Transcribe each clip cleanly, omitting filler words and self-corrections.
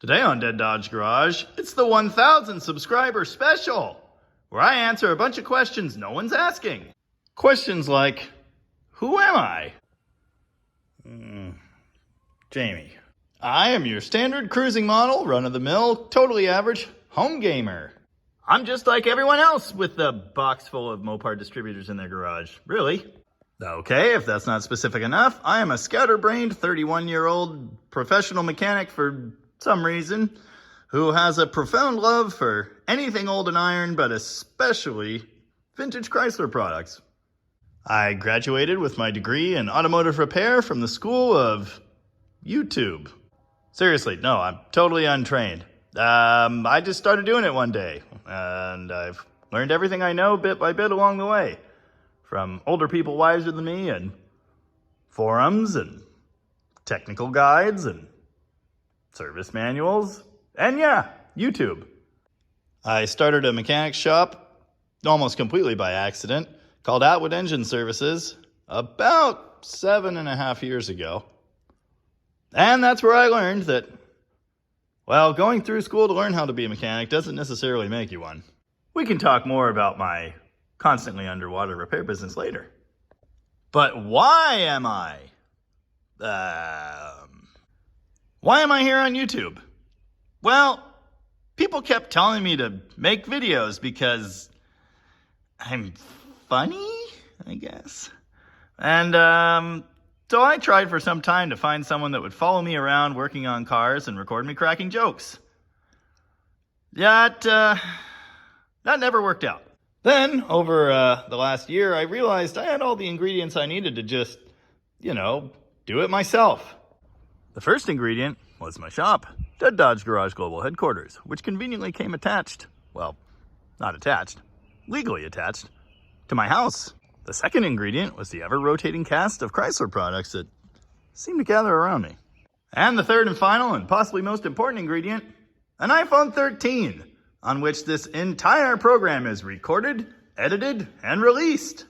Today on Dead Dodge Garage, it's the 1,000 subscriber special, where I answer a bunch of questions no one's asking. Questions like, who am I? Jamie. I am your standard cruising model, run-of-the-mill, totally average home gamer. I'm just like everyone else with the box full of Mopar distributors in their garage, really. Okay, if that's not specific enough, I am a scatterbrained 31-year-old professional mechanic for some reason, who has a profound love for anything old and iron, but especially vintage Chrysler products. I graduated with my degree in automotive repair from the School of YouTube. Seriously, no, I'm totally untrained. I just started doing it one day, and I've learned everything I know bit by bit along the way, from older people wiser than me, and forums, and technical guides, and service manuals, and yeah, YouTube. I started a mechanic shop almost completely by accident called Atwood Engine Services about 7.5 years ago. And that's where I learned that, well, going through school to learn how to be a mechanic doesn't necessarily make you one. We can talk more about my constantly underwater repair business later. But why am I? Why am I here on YouTube? Well, people kept telling me to make videos because I'm funny, I guess. And so I tried for some time to find someone that would follow me around working on cars and record me cracking jokes. Yet, that never worked out. Then, over the last year, I realized I had all the ingredients I needed to just, do it myself. The first ingredient was my shop, Dead Dodge Garage Global Headquarters, which conveniently came attached, well, not attached, legally attached, to my house. The second ingredient was the ever-rotating cast of Chrysler products that seemed to gather around me. And the third and final, and possibly most important ingredient, an iPhone 13, on which this entire program is recorded, edited, and released.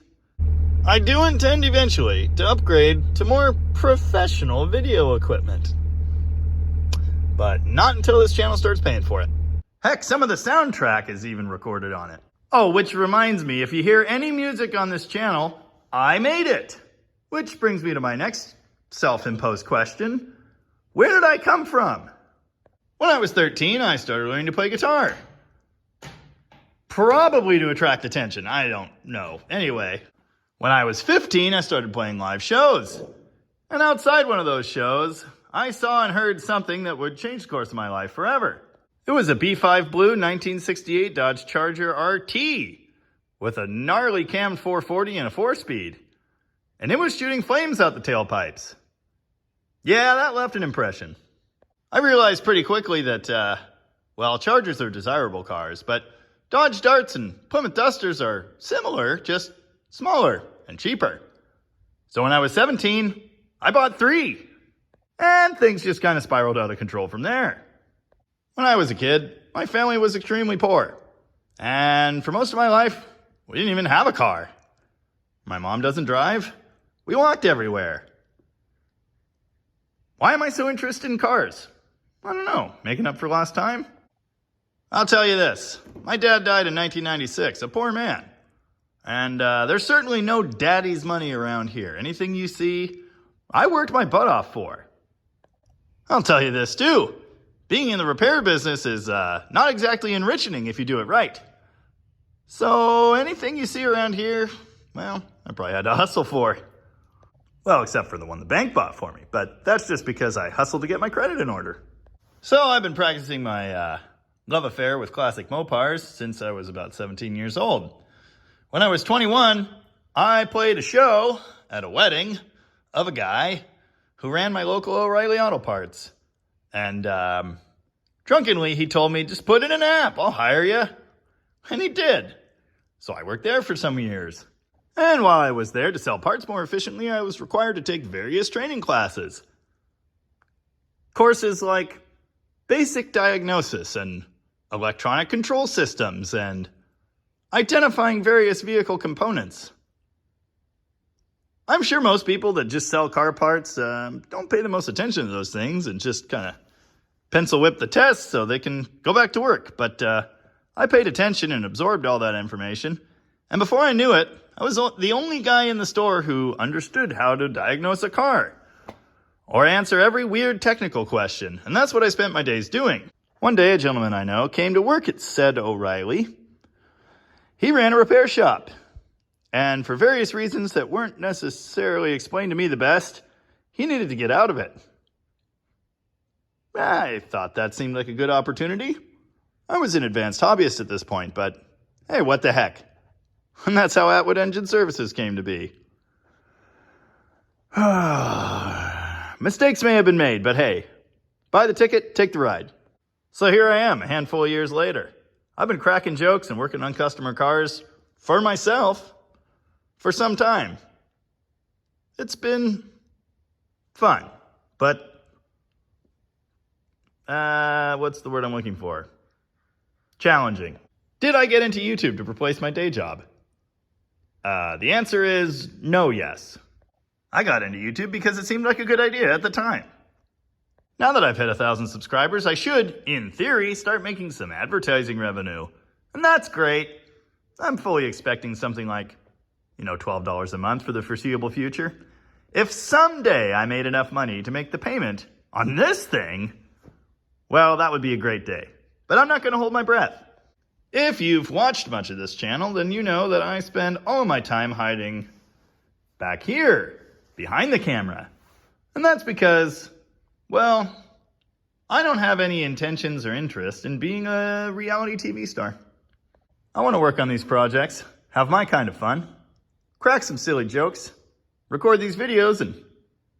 I do intend eventually to upgrade to more professional video equipment. But not until this channel starts paying for it. Heck, some of the soundtrack is even recorded on it. Oh, which reminds me, if you hear any music on this channel, I made it. Which brings me to my next self-imposed question. Where did I come from? When I was 13, I started learning to play guitar. Probably to attract attention, I don't know. Anyway, when I was 15, I started playing live shows. And outside one of those shows, I saw and heard something that would change the course of my life forever. It was a B5 Blue 1968 Dodge Charger RT with a gnarly cam 440 and a 4-speed. And it was shooting flames out the tailpipes. Yeah, that left an impression. I realized pretty quickly that, Chargers are desirable cars, but Dodge Darts and Plymouth Dusters are similar, just smaller and cheaper. So when I was 17, I bought 3. And things just kind of spiraled out of control from there. When I was a kid, my family was extremely poor. And for most of my life, we didn't even have a car. My mom doesn't drive. We walked everywhere. Why am I so interested in cars? I don't know. Making up for lost time? I'll tell you this. My dad died in 1996, a poor man. And there's certainly no daddy's money around here. Anything you see, I worked my butt off for. I'll tell you this too. Being in the repair business is not exactly enriching if you do it right. So anything you see around here, well, I probably had to hustle for. Well, except for the one the bank bought for me, but that's just because I hustled to get my credit in order. So I've been practicing my love affair with classic Mopars since I was about 17 years old. When I was 21, I played a show at a wedding of a guy who ran my local O'Reilly Auto Parts. And drunkenly, he told me, just put in an app, I'll hire you. And he did. So I worked there for some years. And while I was there to sell parts more efficiently, I was required to take various training classes. Courses like basic diagnosis and electronic control systems and identifying various vehicle components. I'm sure most people that just sell car parts don't pay the most attention to those things and just kind of pencil whip the test so they can go back to work. But I paid attention and absorbed all that information. And before I knew it, I was the only guy in the store who understood how to diagnose a car or answer every weird technical question. And that's what I spent my days doing. One day, a gentleman I know came to work at said O'Reilly. He ran a repair shop. And for various reasons that weren't necessarily explained to me the best, he needed to get out of it. I thought that seemed like a good opportunity. I was an advanced hobbyist at this point, but hey, what the heck? And that's how Atwood Engine Services came to be. Mistakes may have been made, but hey, buy the ticket, take the ride. So here I am, a handful of years later. I've been cracking jokes and working on customer cars for myself for some time. It's been fun, but what's the word I'm looking for? Challenging. Did I get into YouTube to replace my day job? The answer is no, yes. I got into YouTube because it seemed like a good idea at the time. Now that I've hit 1,000 subscribers, I should, in theory, start making some advertising revenue. And that's great. I'm fully expecting something like, $12 a month for the foreseeable future. If someday I made enough money to make the payment on this thing, well, that would be a great day. But I'm not going to hold my breath. If you've watched much of this channel, then you know that I spend all of my time hiding back here, behind the camera. And that's because, well, I don't have any intentions or interest in being a reality TV star. I want to work on these projects, have my kind of fun, crack some silly jokes, record these videos, and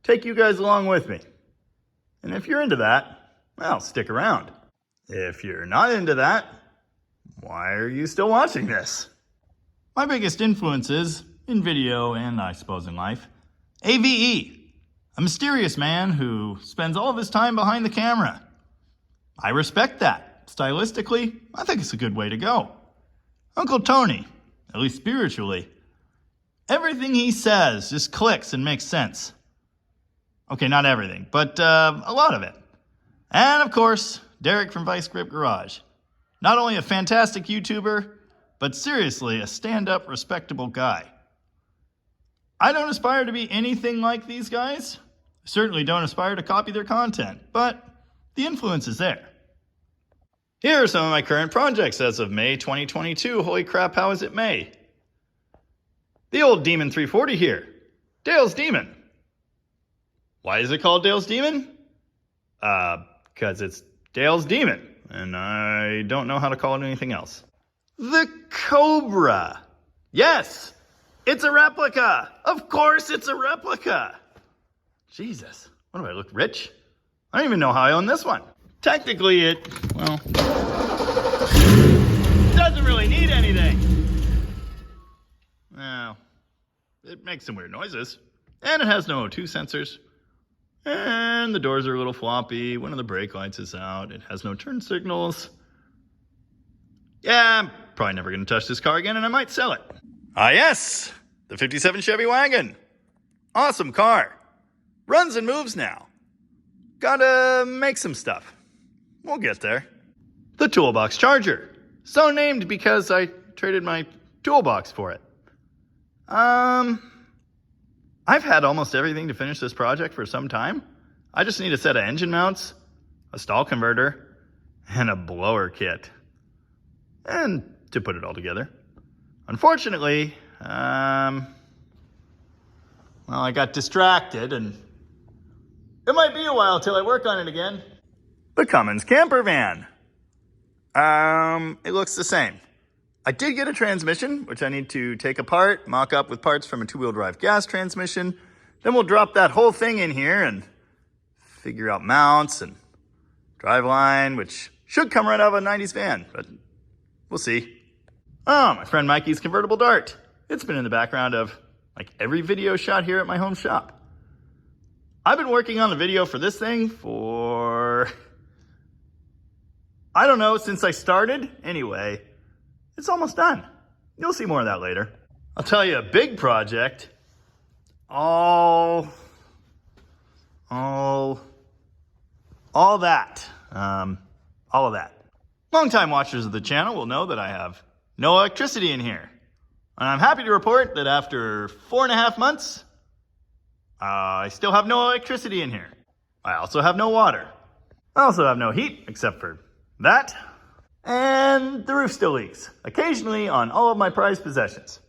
take you guys along with me. And if you're into that, well, stick around. If you're not into that, why are you still watching this? My biggest influences in video and I suppose in life, AVE, a mysterious man who spends all of his time behind the camera. I respect that. Stylistically, I think it's a good way to go. Uncle Tony, at least spiritually, everything he says just clicks and makes sense. Okay, not everything, but a lot of it. And of course, Derek from Vice Grip Garage. Not only a fantastic YouTuber, but seriously a stand-up, respectable guy. I don't aspire to be anything like these guys. I certainly don't aspire to copy their content, but the influence is there. Here are some of my current projects as of May 2022. Holy crap, how is it May? The old Demon 340 here. Dale's Demon. Why is it called Dale's Demon? Because it's Dale's Demon, and I don't know how to call it anything else. The Cobra. Yes, it's a replica. Of course it's a replica. Jesus, what do I look rich? I don't even know how I own this one. Technically it, well, doesn't really need anything. Well, it makes some weird noises, and it has no O2 sensors. And the doors are a little floppy. One of the brake lights is out. It has no turn signals. Yeah, I'm probably never going to touch this car again, and I might sell it. Ah, yes, the 57 Chevy wagon. Awesome car. Runs and moves now. Gotta make some stuff. We'll get there. The Toolbox Charger. So named because I traded my toolbox for it. I've had almost everything to finish this project for some time. I just need a set of engine mounts, a stall converter, and a blower kit. And to put it all together. Unfortunately, well, I got distracted and it might be a while till I work on it again. The Cummins camper van. It looks the same. I did get a transmission, which I need to take apart, mock up with parts from a two-wheel drive gas transmission. Then we'll drop that whole thing in here and figure out mounts and driveline, which should come right out of a 90s van, but we'll see. Oh, my friend Mikey's convertible Dart. It's been in the background of like every video shot here at my home shop. I've been working on the video for this thing for, I don't know, since I started. Anyway, it's almost done. You'll see more of that later. I'll tell you a big project. All that. all of that. Longtime watchers of the channel will know that I have no electricity in here. And I'm happy to report that after 4.5 months, I still have no electricity in here. I also have no water. I also have no heat, except for that. And the roof still leaks, occasionally on all of my prized possessions.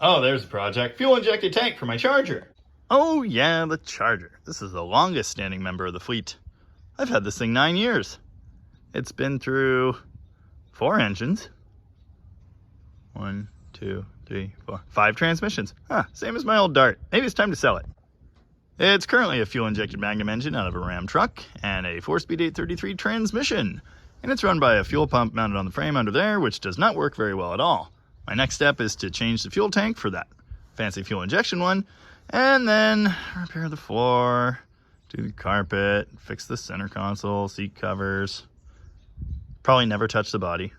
Oh, there's a project. Fuel-injected tank for my Charger. Oh yeah, the Charger. This is the longest standing member of the fleet. I've had this thing 9 years. It's been through 4 engines. 1, 2, 3, 4, 5 transmissions. Same as my old Dart. Maybe it's time to sell it. It's currently a fuel-injected Magnum engine out of a Ram truck and a 4-speed 833 transmission. And it's run by a fuel pump mounted on the frame under there, which does not work very well at all. My next step is to change the fuel tank for that fancy fuel injection one, and then repair the floor, do the carpet, fix the center console, seat covers. Probably never touch the body.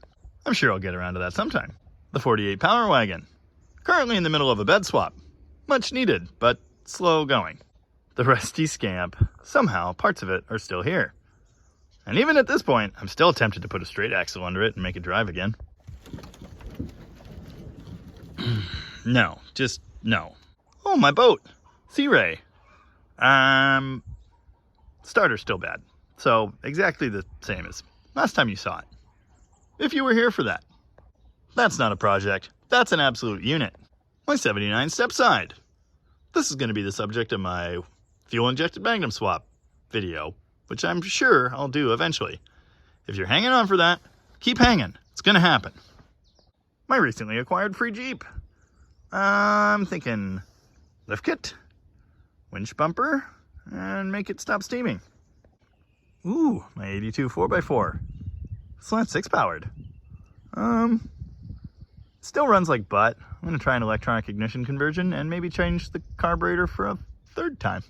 I'm sure I'll get around to that sometime. The 48 Power Wagon. Currently in the middle of a bed swap. Much needed, but slow going. The rusty Scamp. Somehow, parts of it are still here. And even at this point, I'm still tempted to put a straight axle under it and make it drive again. No, just no. Oh, my boat. Sea Ray. Starter's still bad. So, exactly the same as last time you saw it. If you were here for that. That's not a project. That's an absolute unit. My 79 step side. This is going to be the subject of my fuel-injected Magnum swap video, which I'm sure I'll do eventually. If you're hanging on for that, keep hanging. It's going to happen. My recently acquired free Jeep. I'm thinking lift kit, winch bumper, and make it stop steaming. Ooh, my 82 4x4. Slant 6 powered. Still runs like butt. I'm going to try an electronic ignition conversion and maybe change the carburetor for a 3rd time.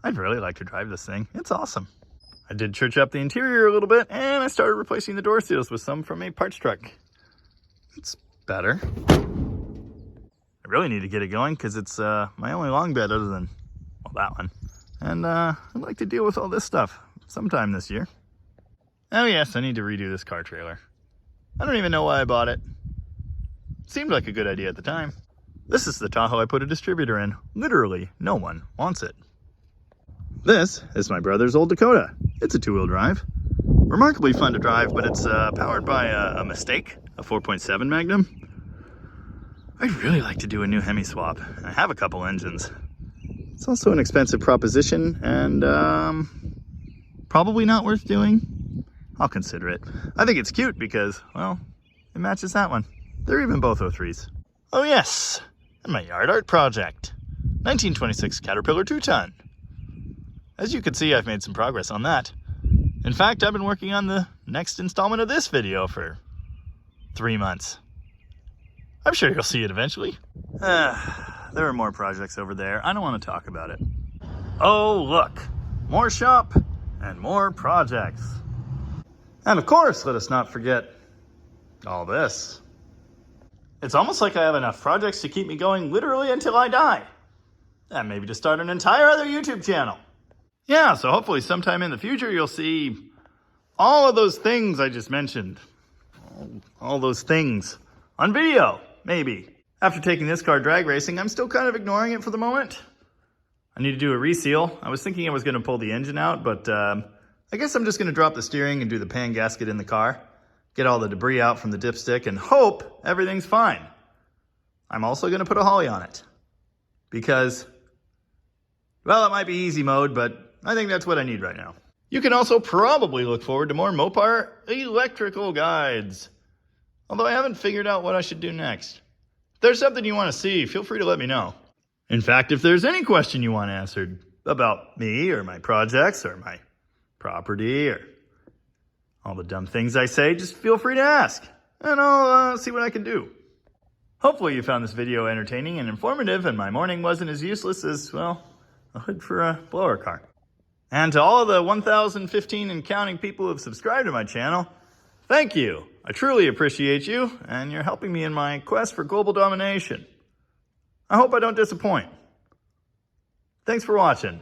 I'd really like to drive this thing. It's awesome. I did church up the interior a little bit, and I started replacing the door seals with some from a parts truck. It's better. I really need to get it going because it's my only long bed other than, well, that one. And I'd like to deal with all this stuff sometime this year. Oh yes, I need to redo this car trailer. I don't even know why I bought it. Seemed like a good idea at the time. This is the Tahoe I put a distributor in. Literally, no one wants it. This is my brother's old Dakota. It's a 2-wheel drive. Remarkably fun to drive, but it's powered by a mistake, a 4.7 Magnum. I'd really like to do a new Hemi swap. I have a couple engines. It's also an expensive proposition, and probably not worth doing. I'll consider it. I think it's cute because, well, it matches that one. They're even both 03s. Oh yes, and my yard art project. 1926 Caterpillar 2-ton. As you can see, I've made some progress on that. In fact, I've been working on the next installment of this video for 3 months. I'm sure you'll see it eventually. There are more projects over there. I don't want to talk about it. Oh, look. More shop and more projects. And of course, let us not forget all this. It's almost like I have enough projects to keep me going literally until I die. And maybe to start an entire other YouTube channel. Yeah, so hopefully sometime in the future you'll see all of those things I just mentioned. All those things on video, maybe. After taking this car drag racing, I'm still kind of ignoring it for the moment. I need to do a reseal. I was thinking I was going to pull the engine out, but I guess I'm just going to drop the steering and do the pan gasket in the car. Get all the debris out from the dipstick and hope everything's fine. I'm also going to put a Holly on it. Because, well, it might be easy mode, but I think that's what I need right now. You can also probably look forward to more Mopar electrical guides. Although I haven't figured out what I should do next. If there's something you want to see, feel free to let me know. In fact, if there's any question you want answered about me or my projects or my property or all the dumb things I say, just feel free to ask. And I'll see what I can do. Hopefully you found this video entertaining and informative and my morning wasn't as useless as, well, a hood for a blower car. And to all of the 1,015 and counting people who have subscribed to my channel, thank you. I truly appreciate you, and you're helping me in my quest for global domination. I hope I don't disappoint. Thanks for watching.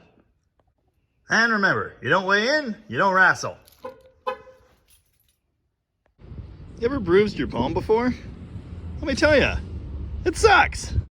And remember, you don't weigh in, you don't wrestle. You ever bruised your bone before? Let me tell you, it sucks.